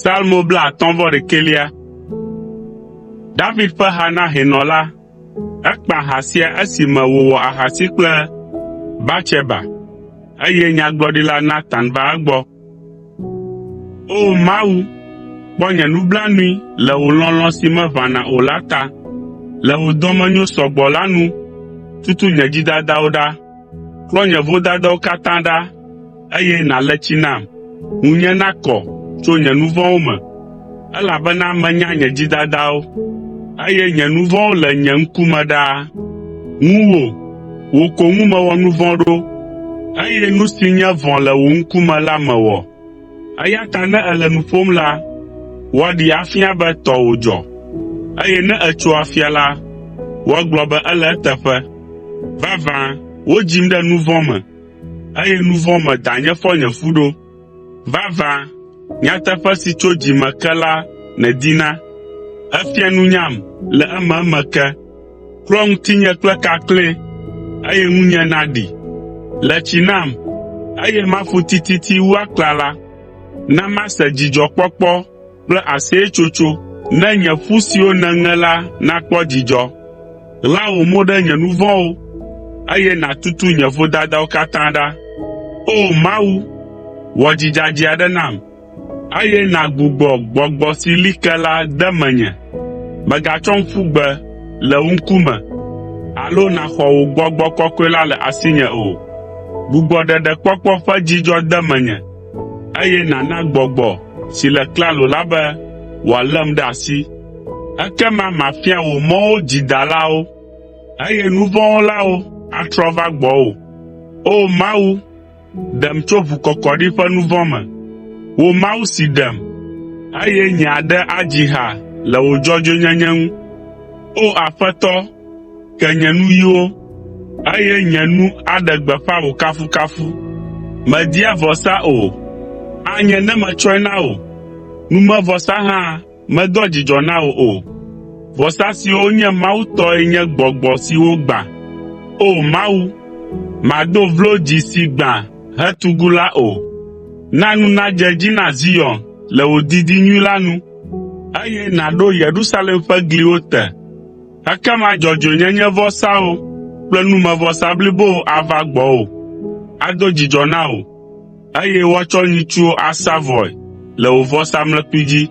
Salmo bla atɔ̃ vɔ ɖekelia. David ƒe ha na hɛnɔla. Ekpa ha sia esime wòwɔ ahasi kple Batseba, eye nyagblɔɖila Natan va egbɔ. O Mawu, kpɔ nye nublanui le wò lɔlɔ̃ si meʋãna o la ta. Le wò dɔmenyo sɔgbɔ la nu, tutu nye dzidadawo ɖa, klɔ nye vodadawo katã ɖa, eye nàle tsi nam. Ŋunye nakɔ tso nye nu vɔ̃wo me, elabena menya nye dzidadawo, eye nye nu vɔ̃wo le nye ŋkume ɖaa. Ŋuwò, wò ko ŋu mewɔ nu vɔ̃ ɖo, eye nu si nye vɔ̃ le wò ŋkume la mewɔ. Eya ta ne ele nu ƒom la, woaɖi afia be tɔwò dzɔ, eye ne etso afia la, woagblɔ be ele eteƒe. Vavã, wodzim ɖe nu vɔ̃ me, eye nu vɔ̃ me danye fɔ nye fu ɖo. Vavã, nyateƒe si tso dzi me ke la nèdina. Efia nunyam le ememe ke. Kplɔ ŋutinye kple kaklẽ, eye ŋunye naɖi. Le tsi nam, eye mafu tititi wu aklala. Na mase dzidzɔkpɔkpɔ kple aseyetsotso, ne nye ƒu siwo nèŋe la nakpɔ dzidzɔ. Ɣla wò mo ɖe nye nu vɔ̃wo, eye nàtutu nye vodadawo katã ɖa. O Mawu, wɔ dzi dzadzɛ aɖe nam, eye nàgbugbɔ gbɔgbɔ si li ke la de menye. Mègatsɔm ƒu gbe le wò ŋkume, alo nàxɔ wò gbɔgbɔ kɔkɔe la le asinye o. Gbugbɔ ɖeɖekpɔkpɔ ƒe dzidzɔ de menye, eye nàna gbɔgbɔ si le klalo la be wòalém ɖe asi. Ekema mafia wò mɔwo dzidalawo, eye nu vɔ̃ wɔlawo atrɔ va gbɔwò. O Mawu, ɖem tso ʋukɔkɔɖi ƒe nu vɔ̃ me. Wò Mawu si ɖem, eye nye aɖe adzi ha le wò dzɔdzɔenyenye ŋu. O Aƒetɔ, ke nye nuyiwo, eye nye nu aɖe gbeƒã wò kafukafu. Media vɔsa o, anye ne metsɔe na wò. Numevɔsa hã medoa dzidzɔ na wò o. Vɔsa siwo nye Mawu tɔe nye gbɔgbɔ siwo gbã. O Mawu, mado vlo dzi si gbã hetugu la o. Na nu nadze dzi na Zion le wò didi nyui la nu, eye nàɖo Yerusalem ƒe gliwo te. Ekema dzɔdzɔenyenye vɔsawo kple numevɔsa blibowo ava gbɔwò, ado dzidzɔ na wò, eye woatsɔ nyitsuwo asa vɔe le wò vɔsamlekpui dzi.